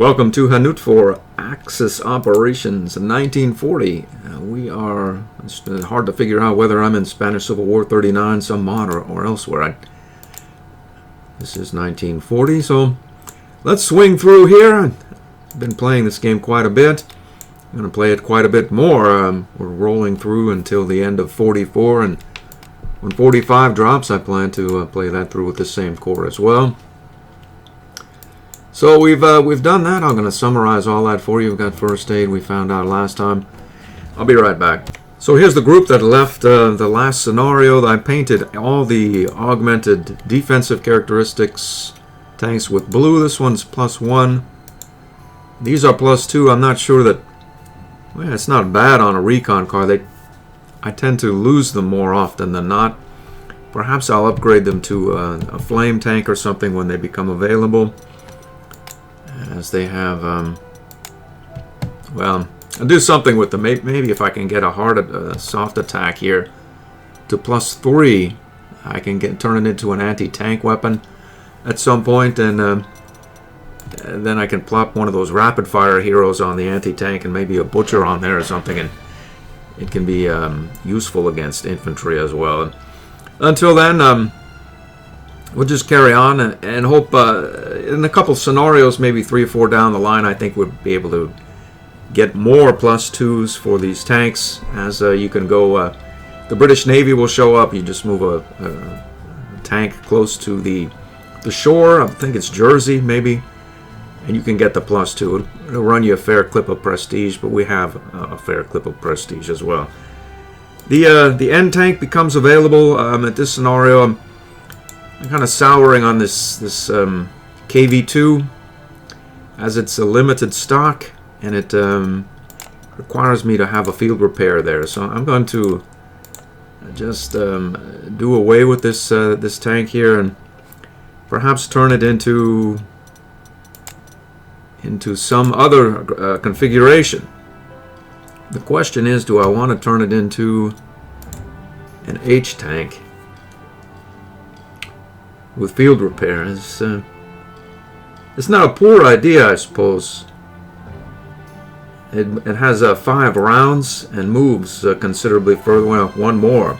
Welcome to Hannut for Axis Operations in 1940. It's hard to figure out whether I'm in Spanish Civil War 39, some mod, or elsewhere. This is 1940, so let's swing through here. I've been playing this game quite a bit. I'm going to play it quite a bit more. We're rolling through until the end of 44, and when 45 drops, I plan to play that through with the same core as well. So we've done that. I'm going to summarize all that for you. We've got first aid we found out last time. I'll be right back. So here's the group that left the last scenario. I painted all the augmented defensive characteristics tanks with blue. This one's +1. These are +2. I'm not sure that... Well, it's not bad on a recon car. I tend to lose them more often than not. Perhaps I'll upgrade them to a flame tank or something when they become available. As they have, well, I'll do something with them. Maybe if I can get a soft attack here to +3, I can turn it into an anti-tank weapon at some point, and then I can plop one of those rapid-fire heroes on the anti-tank and maybe a butcher on there or something, and it can be useful against infantry as well. Until then, we'll just carry on and hope in a couple scenarios, maybe 3 or 4 down the line, I think we'll be able to get more +2s for these tanks. As you can go, the British Navy will show up. You just move a tank close to the shore. I think it's Jersey, maybe, and you can get the +2. It'll run you a fair clip of prestige, but we have a fair clip of prestige as well. The end tank becomes available at this scenario. I'm kind of souring on this KV-2 as it's a limited stock, and it requires me to have a field repair there. So I'm going to just do away with this tank here and perhaps turn it into some other configuration. The question is, do I want to turn it into an H tank with field repair? It's not a poor idea, I suppose. It has 5 rounds and moves considerably further. Well, 1 more.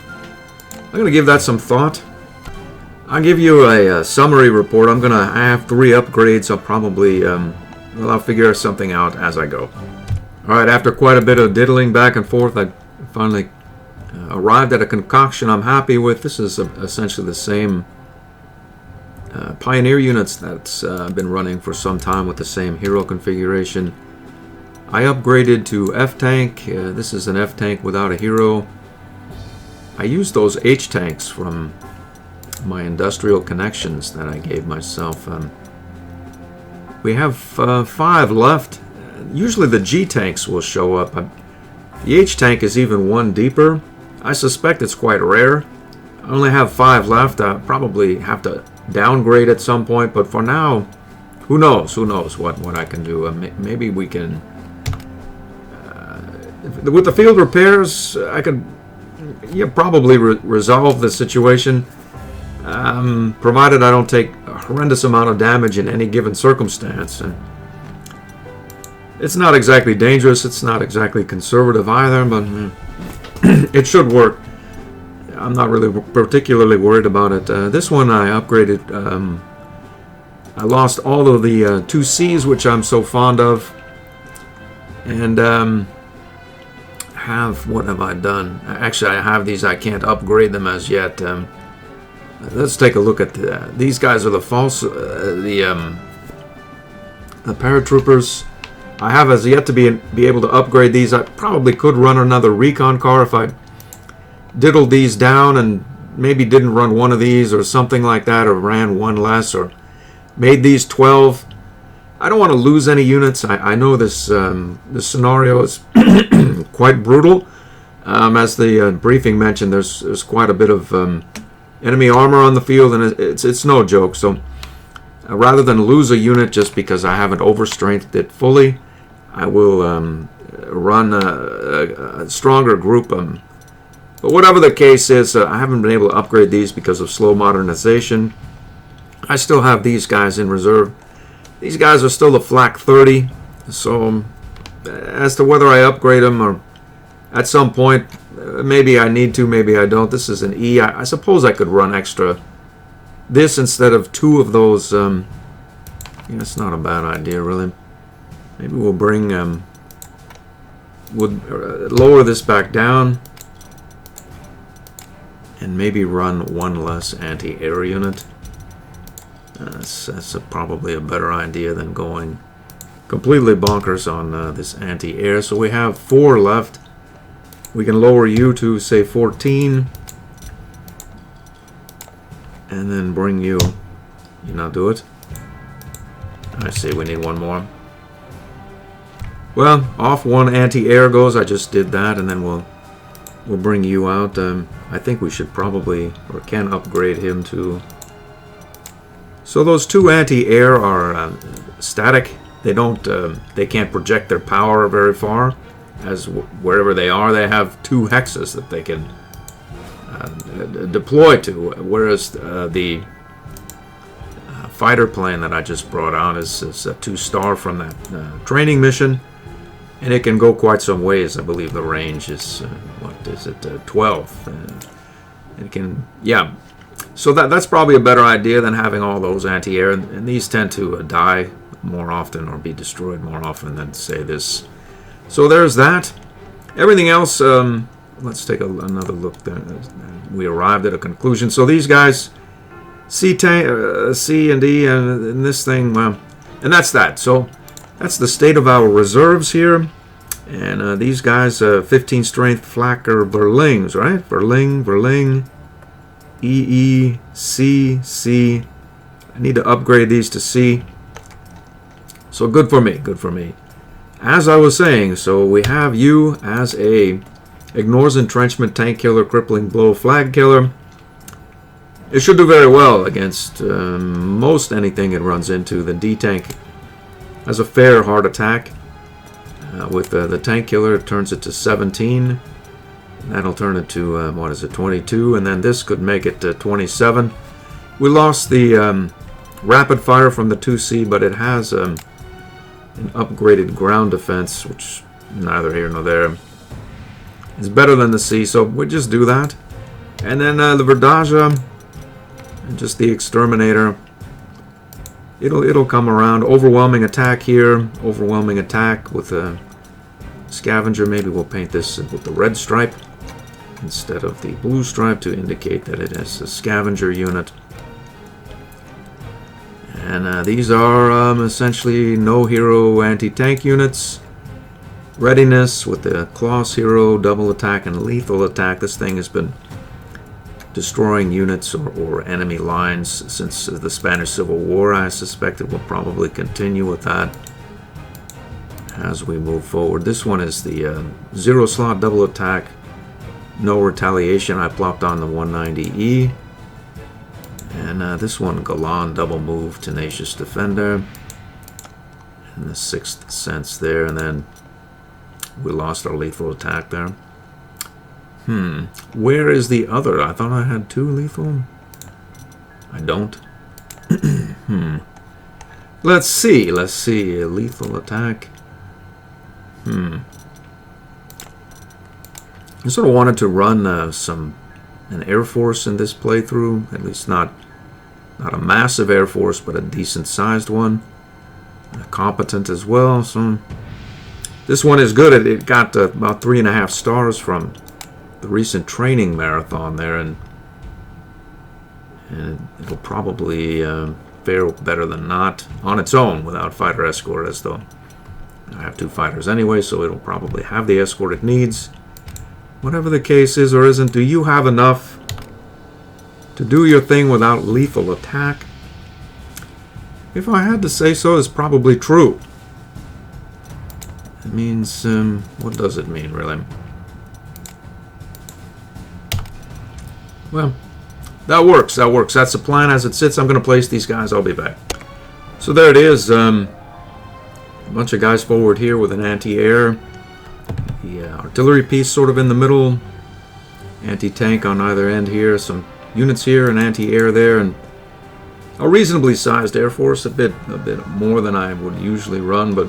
I'm going to give that some thought. I'll give you a summary report. I have 3 upgrades. I'll probably I'll figure something out as I go. Alright, after quite a bit of diddling back and forth, I finally arrived at a concoction I'm happy with. This is essentially the same Pioneer units that's been running for some time with the same hero configuration. I upgraded to F-Tank. This is an F-Tank without a hero. I used those H-Tanks from my industrial connections that I gave myself. We have 5 left. Usually the G-Tanks will show up. The H-Tank is even 1 deeper. I suspect it's quite rare. I only have 5 left. I probably have to downgrade at some point, but for now, who knows what I can do. Maybe we can with the field repairs, I could probably resolve the situation, provided I don't take a horrendous amount of damage in any given circumstance. And it's not exactly dangerous, it's not exactly conservative either, but it should work. I'm not really particularly worried about it. This one I upgraded. I lost all of the 2Cs, which I'm so fond of. And what have I done? Actually, I have these. I can't upgrade them as yet. Let's take a look at these guys. Are the paratroopers. I have as yet to be able to upgrade these. I probably could run another recon car if I diddled these down and maybe didn't run one of these or something like that, or ran 1 less, or made these 12. I don't want to lose any units. I know this scenario is quite brutal. As the briefing mentioned, there's quite a bit of enemy armor on the field, and it's no joke. So rather than lose a unit just because I haven't overstrengthed it fully, I will run a stronger group. But whatever the case is, I haven't been able to upgrade these because of slow modernization. I still have these guys in reserve. These guys are still the flak 30, so as to whether I upgrade them or at some point, maybe I need to, maybe I don't. This is an E. I suppose I could run extra this instead of 2 of those. Yeah, it's not a bad idea, really. Maybe we'll bring, lower this back down and maybe run 1 less anti-air unit. That's probably a better idea than going completely bonkers on this anti-air. So we have 4 left. We can lower you to, say, 14. And then bring you not do it. I see, we need 1 more. Well, off 1 anti-air goes. I just did that, and then we'll bring you out. I think we should probably, or can upgrade him to... So those 2 anti-air are static. They don't. They can't project their power very far. As wherever they are, they have 2 hexes that they can deploy to. Whereas the fighter plane that I just brought out is a 2-star from that training mission, and it can go quite some ways. I believe the range is what is it? 12. It can, yeah. So that's probably a better idea than having all those anti-air, and these tend to die more often or be destroyed more often than, say, this. So there's that. Everything else, let's take another look. We arrived at a conclusion. So these guys, C and D, and this thing, well, and that's that. So that's the state of our reserves here. And these guys, 15 strength Flacker Verlings, right? Verling. E, C, C. I need to upgrade these to C. So good for me, good for me. As I was saying, so we have you as a ignores entrenchment, tank killer, crippling blow, flag killer. It should do very well against most anything it runs into. The D tank has a fair hard attack. With the tank killer, it turns it to 17. That'll turn it to, what is it, 22, and then this could make it 27. We lost the rapid fire from the 2C, but it has an upgraded ground defense, which neither here nor there. It's better than the C, so we just do that. And then the Verdaja, and just the Exterminator. It'll come around. Overwhelming attack here. Overwhelming attack with a Scavenger. Maybe we'll paint this with the red stripe instead of the blue stripe to indicate that it is a Scavenger unit. And these are essentially no hero anti-tank units. Readiness with the Claws hero, double attack and lethal attack. This thing has been destroying units or enemy lines since the Spanish Civil War. I suspect it will probably continue with that as we move forward. This one is the 0 slot double attack, no retaliation. I plopped on the 190E. And this one, Galan double move, tenacious defender. And the 6th sense there, and then we lost our lethal attack there. Where is the other? I thought I had 2 lethal. I don't. Let's see. A lethal attack. I sort of wanted to run an Air Force in this playthrough. At least not a massive Air Force, but a decent sized one. Competent as well. So this one is good. It got about 3.5 stars from the recent training marathon there, and it'll probably fare better than not on its own without fighter escort, as though I have 2 fighters anyway, so it'll probably have the escort it needs. Whatever the case is or isn't, do you have enough to do your thing without lethal attack? If I had to say so, it's probably true. It means, what does it mean, really? Well, that works. That's the plan as it sits. I'm going to place these guys. I'll be back. So there it is. A bunch of guys forward here with an anti-air. The artillery piece sort of in the middle. Anti-tank on either end here. Some units here, an anti-air there. And a reasonably sized Air Force, a bit more than I would usually run, but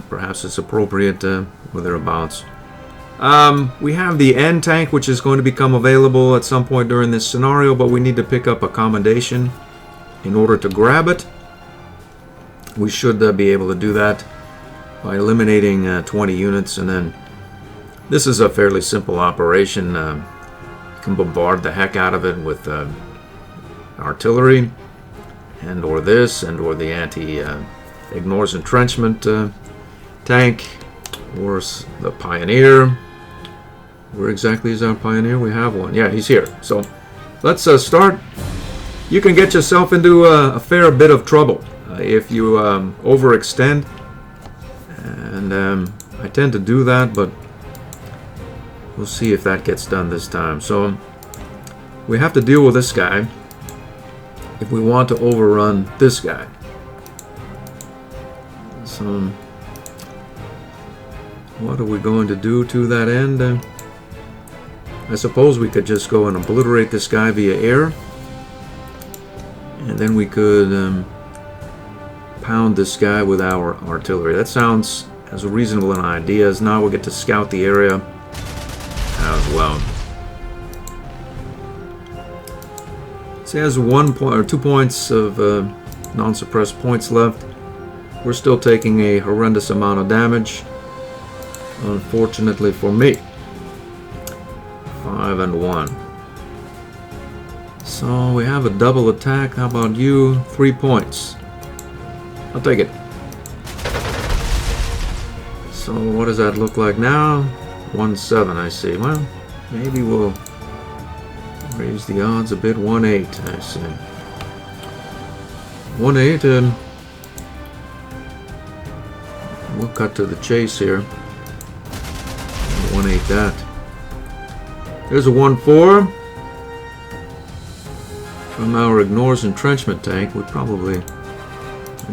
perhaps it's appropriate or thereabouts. We have the N tank, which is going to become available at some point during this scenario, but we need to pick up a commendation in order to grab it. We should be able to do that by eliminating 20 units, and then this is a fairly simple operation. You can bombard the heck out of it with artillery, and or this, and or the anti-ignores entrenchment tank, or the Pioneer. Where exactly is our Pioneer? We have one. Yeah, he's here. So let's start. You can get yourself into a fair bit of trouble if you overextend, and I tend to do that, but we'll see if that gets done this time. So we have to deal with this guy if we want to overrun this guy. So what are we going to do to that end? I suppose we could just go and obliterate this guy via air, and then we could pound this guy with our artillery. That sounds as reasonable an idea as now we'll get to scout the area as well. So he has 1 point or 2 points of non-suppressed points left. We're still taking a horrendous amount of damage, unfortunately for me. 5 and 1. So we have a double attack. How about you? 3 points. I'll take it. So what does that look like now? 1-7, I see. Well, maybe we'll raise the odds a bit. 1-8, I see. 1-8, and we'll cut to the chase here. 1-8 that. There's a 1-4 from our ignores entrenchment tank. We probably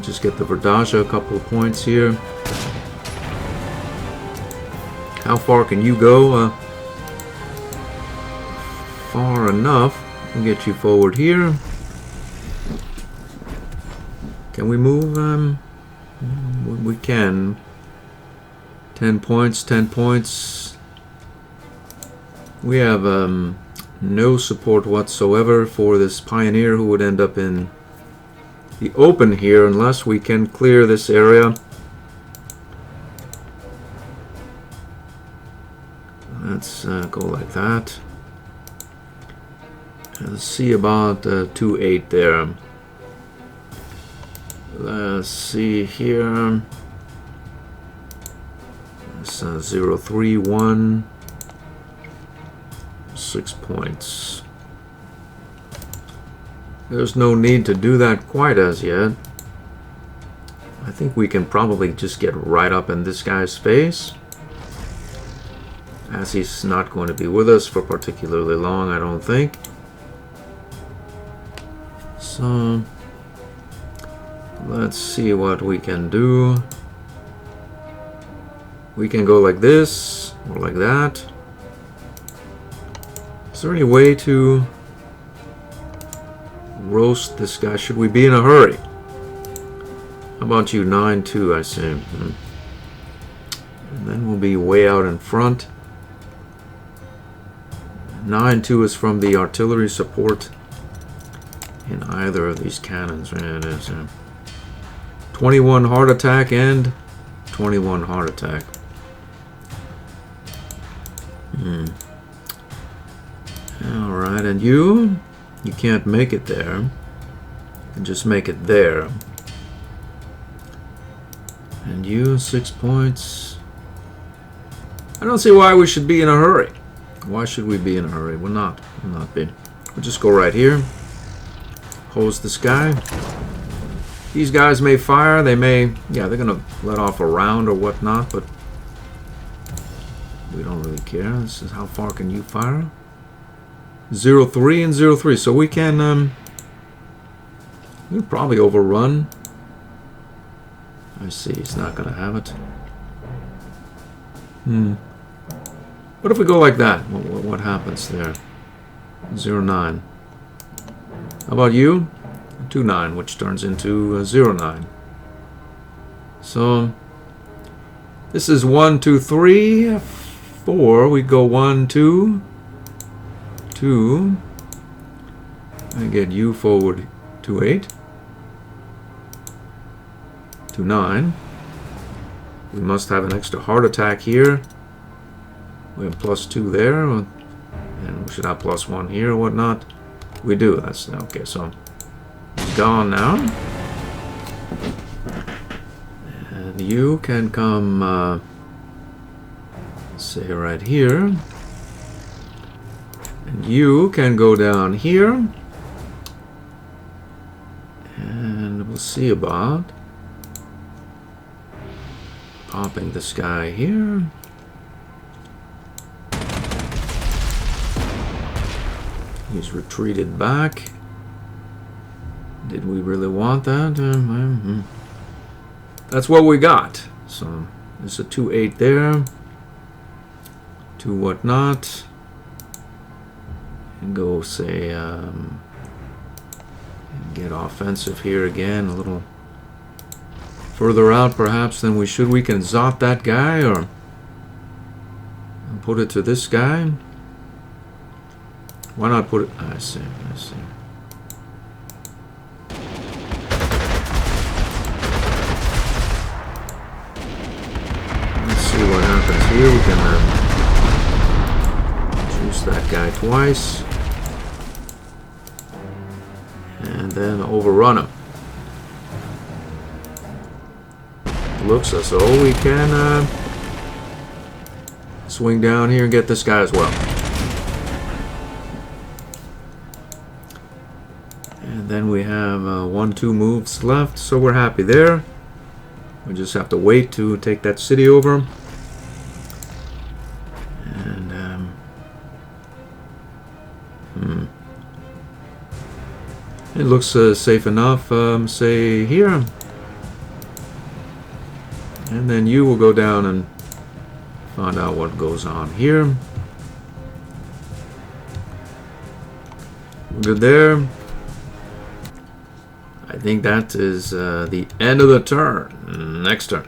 just get the Verdasha a couple of points here. How far can you go? Far enough. We'll get you forward here. Can we move? We can. 10 points, 10 points. We have no support whatsoever for this Pioneer, who would end up in the open here unless we can clear this area. Let's go like that. Let's see about 2-8 there. Let's see here. It's 0-3-1. 6 points. There's no need to do that quite as yet. I think we can probably just get right up in this guy's face, as he's not going to be with us for particularly long, I don't think. So let's see what we can do. We can go like this or like that. Is there any way to roast this guy? Should we be in a hurry? How about you? 9-2, I see. And then we'll be way out in front. 9-2 is from the artillery support in either of these cannons. Right, it is. 21 heart attack and 21 heart attack. Alright, and you can't make it there. You can just make it there. And you, 6 points. I don't see why we should be in a hurry. Why should we be in a hurry? We'll not be. We'll just go right here. Hose this guy. These guys may fire. They may, yeah, they're gonna let off a round or whatnot, but we don't really care. This is how far can you fire? 0-3 and 0-3. So we can we'll probably overrun. I see, he's not gonna have it. What if we go like that? What happens there? 0-9. How about you? 2-9, which turns into 0-9. So this is 1, 2, 3, 4. We go 1, 2, 2. I get you forward to 8, to 9. We must have an extra heart attack here. We have +2 there, and we should have +1 here or whatnot. We do. That's okay. So it's gone now, and you can come, say right here, and you can go down here, and we'll see about popping this guy here. He's retreated back. Did we really want that? That's what we got. So there's a 2-8 there. 2 whatnot. And go say, get offensive here again, a little further out perhaps than we should. We can zot that guy or put it to this guy. Why not put it? I see. I see. Let's see what happens here. We can juice that guy twice. And then overrun him. Looks as though we can swing down here and get this guy as well. And then we have 1-2 moves left, so we're happy there. We just have to wait to take that city over. And it looks safe enough. Say here. And then you will go down and find out what goes on here. Good there. I think that is the end of the turn. Next turn.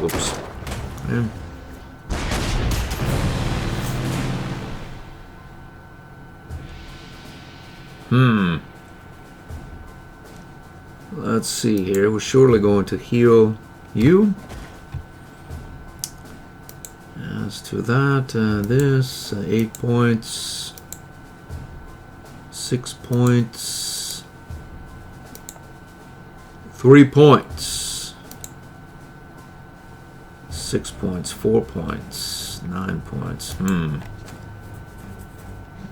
Oops. Yeah. Let's see here. We're surely going to heal you. As to that, this 8 points, 6 points, 3 points, 6 points, 4 points, 9 points.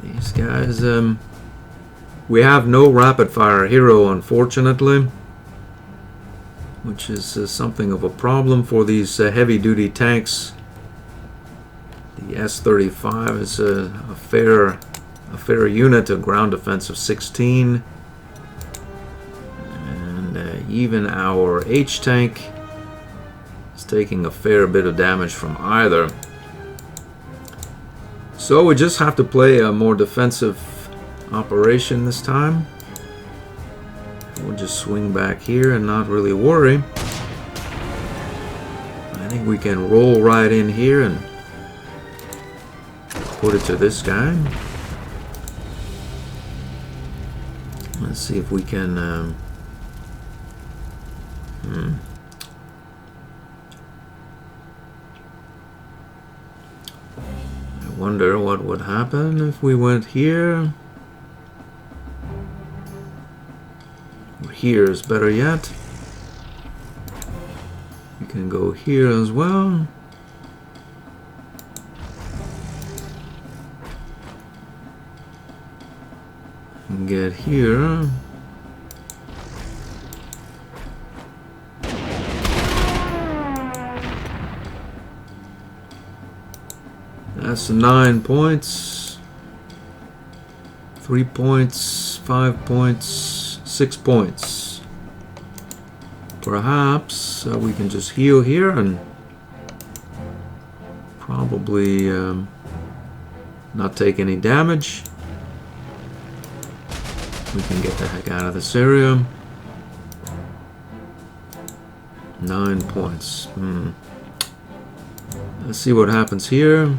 These guys, we have no rapid fire hero, unfortunately, which is something of a problem for these heavy duty tanks. The S-35 is a fair unit, a ground defense of 16, and even our H tank is taking a fair bit of damage from either. So we just have to play a more defensive operation this time. We'll just swing back here and not really worry. I think we can roll right in here and put it to this guy. Let's see if we can I wonder what would happen if we went here. Here is better yet. We can go here as well. And get here. That's 9 points. 3 points, 5 points, 6 points. Perhaps we can just heal here and probably not take any damage. We can get the heck out of this area. 9 points. Let's see what happens here.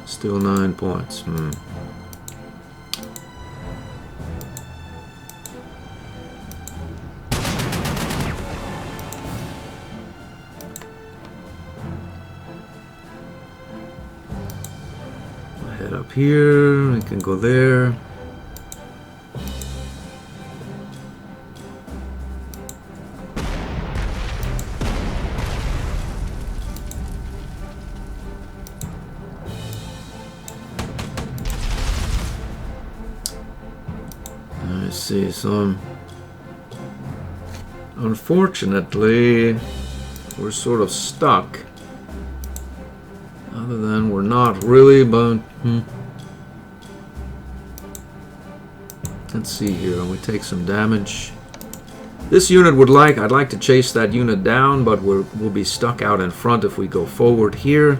Still 9 points. Head up here. We can go there. See, so unfortunately we're sort of stuck, other than we're not really, but let's see here. We take some damage. This unit I'd like to chase that unit down, but we'll be stuck out in front if we go forward here.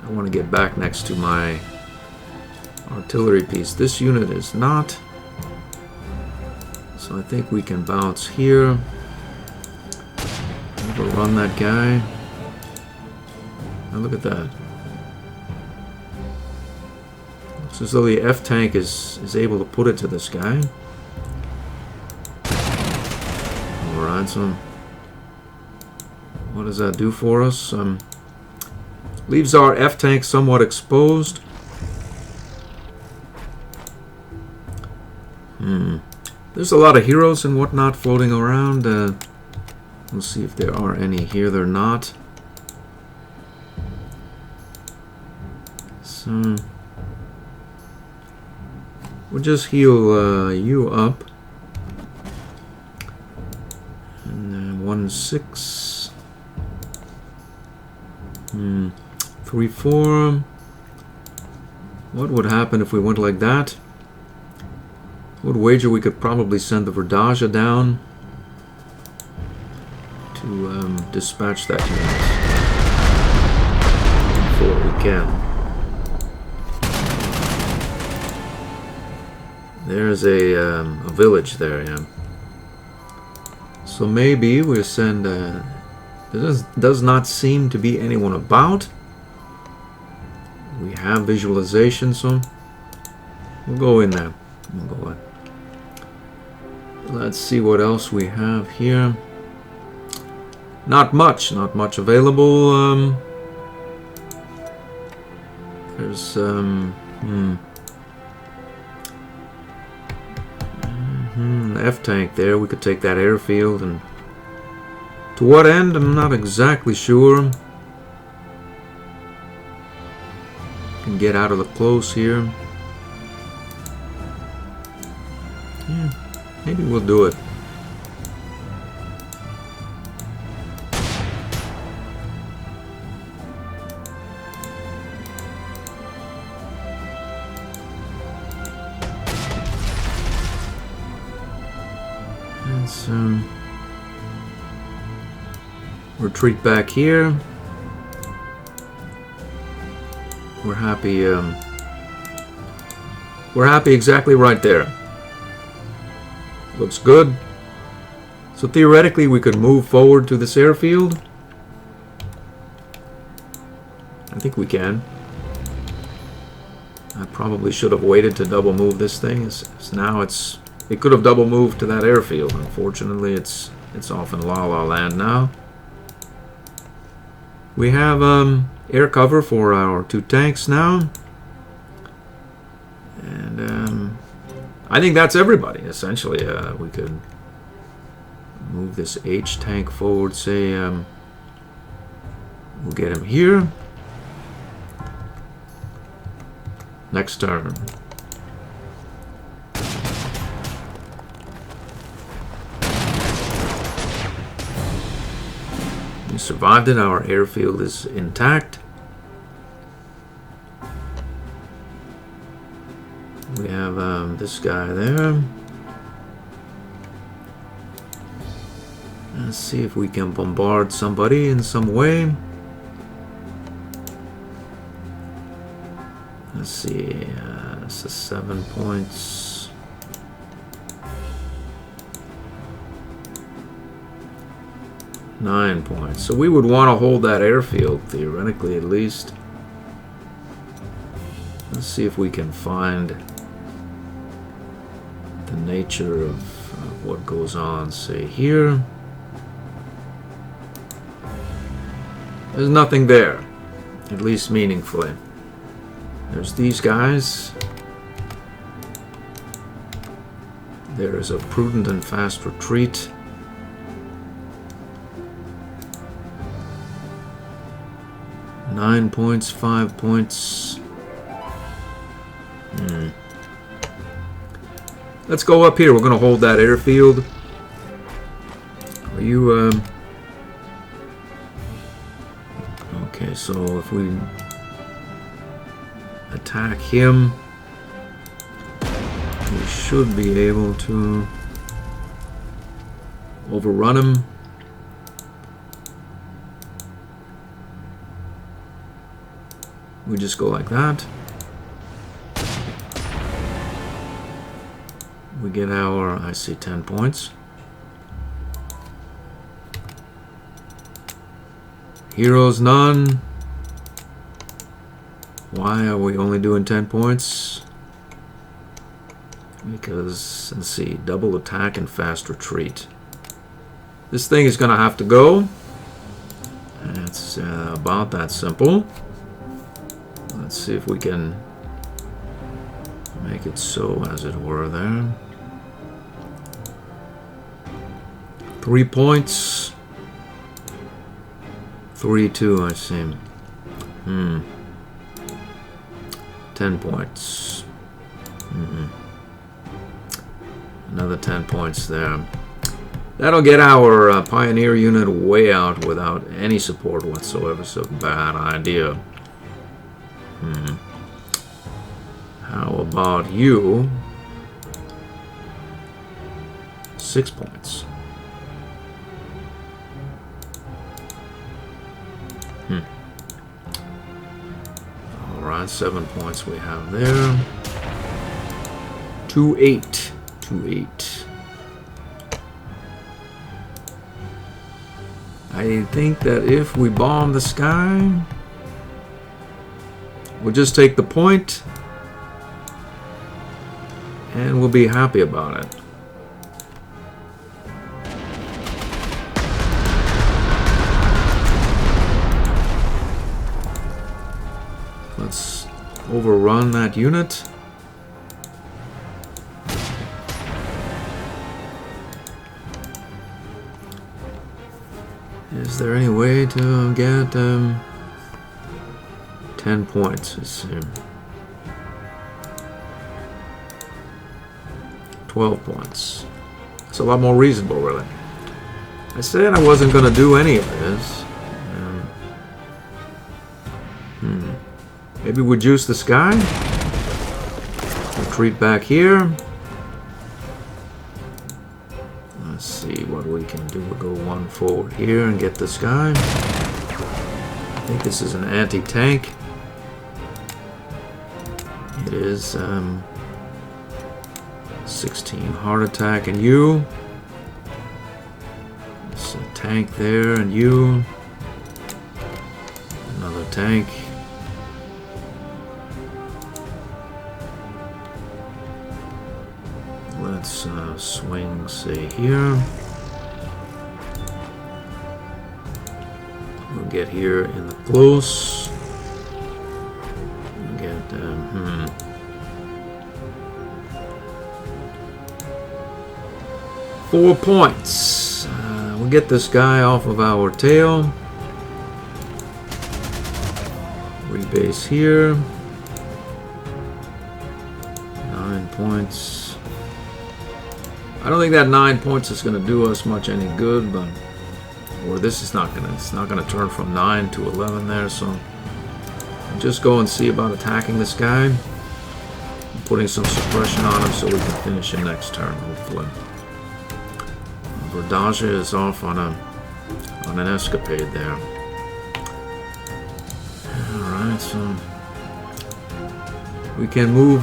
I want to get back next to my artillery piece. This unit is not. So I think we can bounce here. Overrun that guy. Now look at that. Looks as though the F-tank is able to put it to this guy. Alright, so what does that do for us? Leaves our F-tank somewhat exposed. There's a lot of heroes and whatnot floating around. We'll see if there are any here. They're not. So we'll just heal you up. And then 1-6. 3-4. What would happen if we went like that? Would wager we could probably send the Verdaja down to dispatch that unit before we can. There's a village there, yeah. So maybe we'll send. There does not seem to be anyone about. We have visualization, so we'll go in there. We'll go in. Let's see what else we have here. Not much available. There's F-tank there. We could take that airfield, and to what end? I'm not exactly sure. Can get out of the close here. Yeah. Maybe we'll do it. Let's retreat back here. We're happy. We're happy exactly right there. Looks good. So theoretically we could move forward to this airfield. I think we can. I probably should have waited to double move this thing. Now it could have double moved to that airfield. Unfortunately it's off in La La Land now. We have air cover for our 2 tanks now. And I think that's everybody, essentially. We could move this H tank forward, say, we'll get him here. Next turn. We survived it, our airfield is intact. We have this guy there. Let's see if we can bombard somebody in some way. Let's see, this is 7 points. Nine points. So we would want to hold that airfield, theoretically at least. Let's see if we can find the nature of what goes on, say here. There's nothing there, at least meaningfully. There's these guys. There is a prudent and fast retreat. Nine points, 5 points. Let's go up here. We're going to hold that airfield. Are you... Okay, so if we attack him, we should be able to overrun him. We just go like that. We get our, I see 10 points. Heroes none. Why are we only doing 10 points? Because, let's see, double attack and fast retreat. This thing is going to have to go. It's about that simple. Let's see if we can make it so, as it were, there. 3 points. 3-2, I see. 10 points. Another 10 points there. That'll get our Pioneer unit way out without any support whatsoever, so bad idea. How about you? 6 points. Alright, 7 points we have there. 2-8. 2-8. I think that if we bomb the sky, we'll just take the point and we'll be happy about it. Let's overrun that unit. Is there any way to get 10 points? Let's see. 12 points. It's a lot more reasonable, really. I said I wasn't going to do any of this. Maybe we juice the sky. Retreat back here. Let's see what we can do. We'll go one forward here and get the sky. I think this is an anti-tank. It is 16 heart attack, and you. It's a tank there, and you. Another tank. Let's swing, say, here. We'll get here in the close. We'll get, 4 points. We'll get this guy off of our tail. Rebase here. 9 points. I don't think that 9 points is going to do us much any good, but or this is not going to. It's not going to turn from 9 to 11 there. So I'll just go and see about attacking this guy, and putting some suppression on him so we can finish him next turn, hopefully. Verdaja is off on an escapade there. All right, so We can move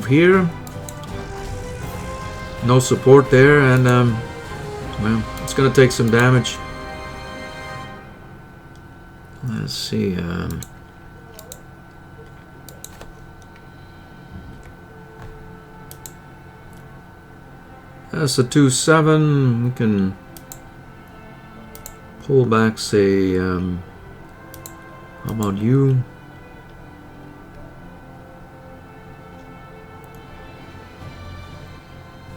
here. No support there, and well, it's gonna take some damage. Let's see. That's a 2-7. We can pull back, say, how about you?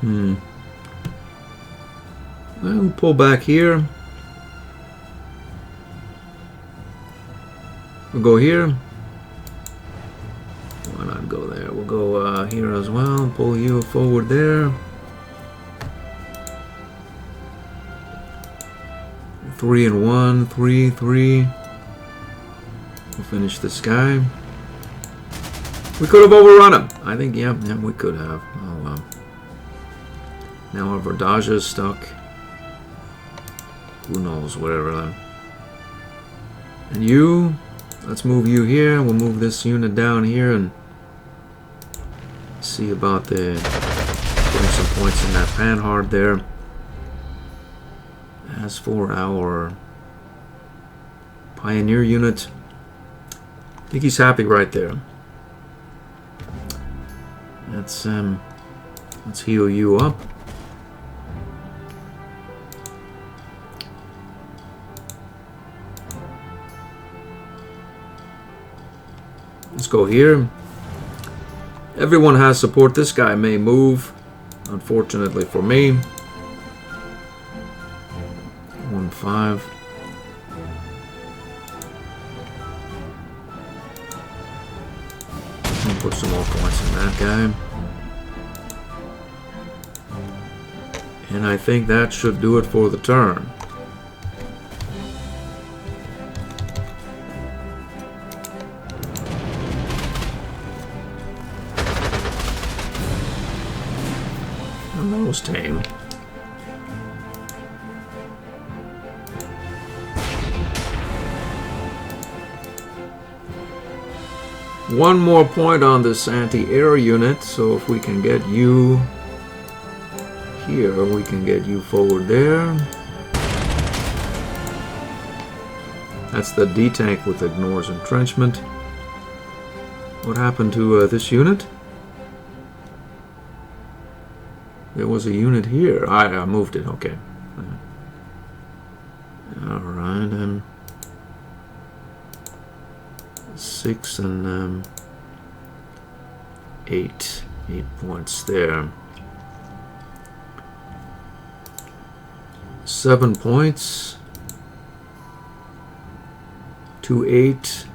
Well, we'll pull back here. We'll go here. Why not go there? We'll go here as well. Pull you forward there. 3 and 1, 3, 3. We'll finish this guy. We could have overrun him. I think, yeah, we could have. Oh well. Now our Verdage is stuck. Who knows, whatever then. And you, let's move you here. We'll move this unit down here and see about the getting some points in that Panhard there. As for our Pioneer unit, I think he's happy right there. Let's heal you up. Let's go here. Everyone has support. This guy may move, unfortunately for me. 1-5. I'll put some more points in that guy. And I think that should do it for the turn. And that was tame. One more point on this anti-air unit, so if we can get you here, we can get you forward there. That's the D-tank with ignores entrenchment. What happened to this unit? There was a unit here. I moved it, okay. Alright, 6 and 8 points there. 7 points. 2, 8.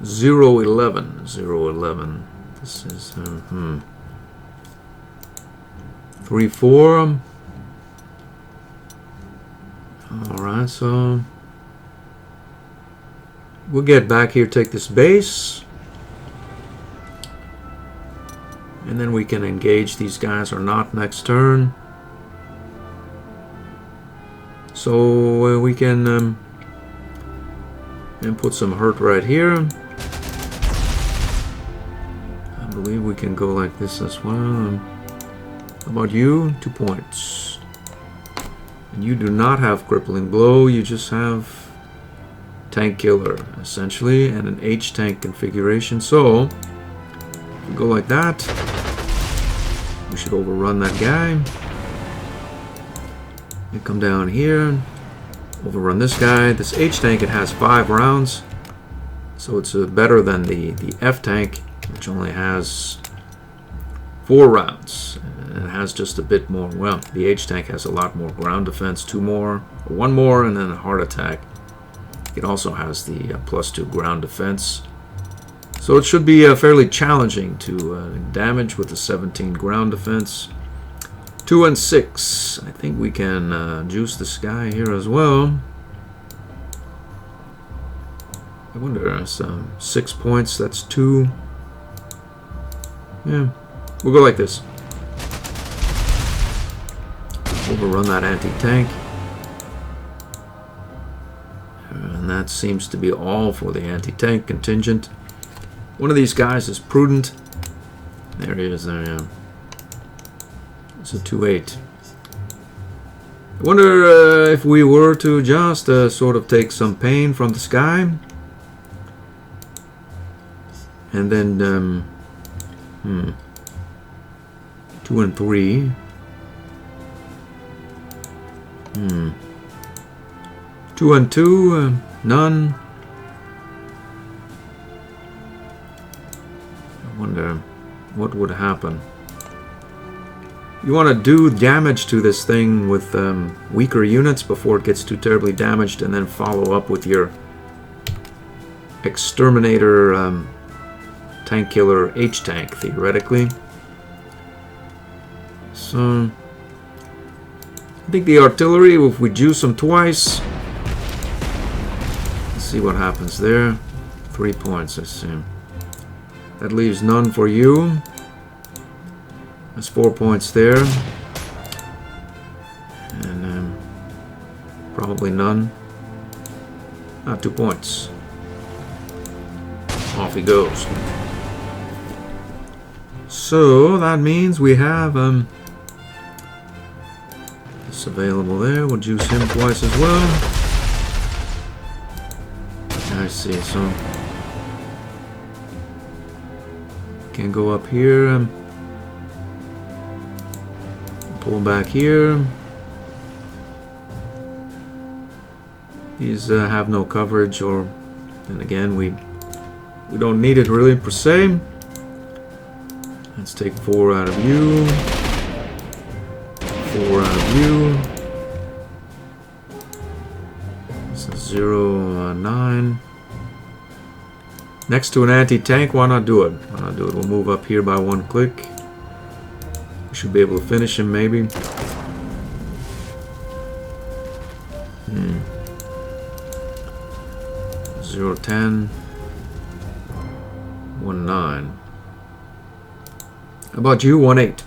0, 11. 0, 11. This is 3, 4. Alright, so we'll get back here, take this base, and then we can engage these guys or not next turn. So we can and put some hurt right here. I believe we can go like this as well. How about you? 2 points. And you do not have crippling blow, you just have tank killer, essentially, and an H-tank configuration. So, if we go like that, we should overrun that guy. And come down here, overrun this guy. This H-tank, it has 5 rounds, so it's better than the F-tank, which only has 4 rounds. And it has just a bit more. Well, the H-tank has a lot more ground defense, 2 more, or 1 more, and then a heart attack. It also has the +2 ground defense. So it should be fairly challenging to damage with the 17 ground defense. 2 and 6. I think we can juice this guy here as well. I wonder, 6 points, that's 2. Yeah, we'll go like this. Overrun that anti-tank. And that seems to be all for the anti-tank contingent. One of these guys is prudent. There he is, there I am. It's a 2-8. I wonder if we were to just sort of take some pain from the sky. And then, 2 and 3. 2 and 2, none. I wonder what would happen. You want to do damage to this thing with weaker units before it gets too terribly damaged, and then follow up with your exterminator tank killer H-tank, theoretically. So I think the artillery, if we juice them twice, let's see what happens there. 3 points, I see. That leaves none for you. That's 4 points there. And probably none. 2 points. Off he goes. So that means we have this available there. We'll juice him twice as well. I see. So can go up here. Pull back here. These have no coverage, or then again we don't need it really per se. Let's take 4 out of you. 4 out of you. This is 0, 9. Next to an anti-tank, why not do it? Why not do it? We'll move up here by 1 click. We should be able to finish him, maybe. 0, 10. 1, 9. How about you? 1, 8.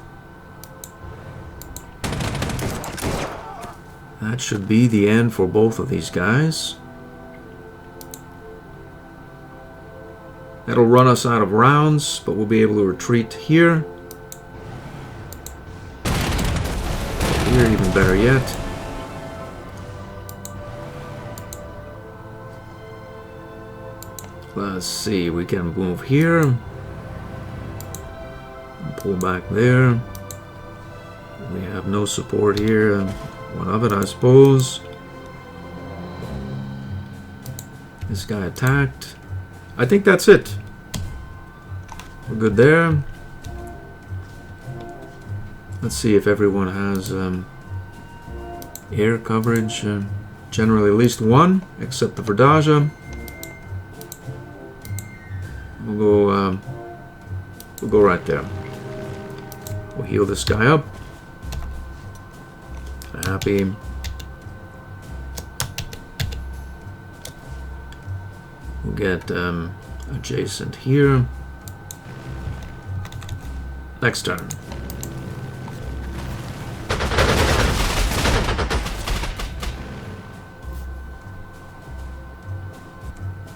That should be the end for both of these guys. That'll run us out of rounds, but we'll be able to retreat here. Here, even better yet. Let's see, we can move here. Pull back there. We have no support here. One of it, I suppose. This guy attacked. I think that's it. We're good there. Let's see if everyone has air coverage. Generally at least one, except the Verdaja. We'll go right there. We'll heal this guy up. Happy. We'll get adjacent here. Next turn.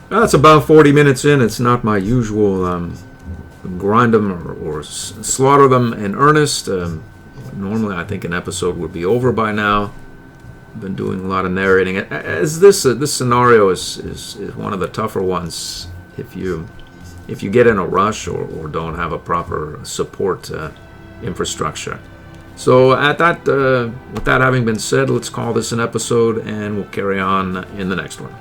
That's about 40 minutes in. It's not my usual grind them or slaughter them in earnest. Normally, I think an episode would be over by now. I've been doing a lot of narrating. As this scenario is one of the tougher ones if you get in a rush or don't have a proper support infrastructure. So with that having been said, let's call this an episode, and we'll carry on in the next one.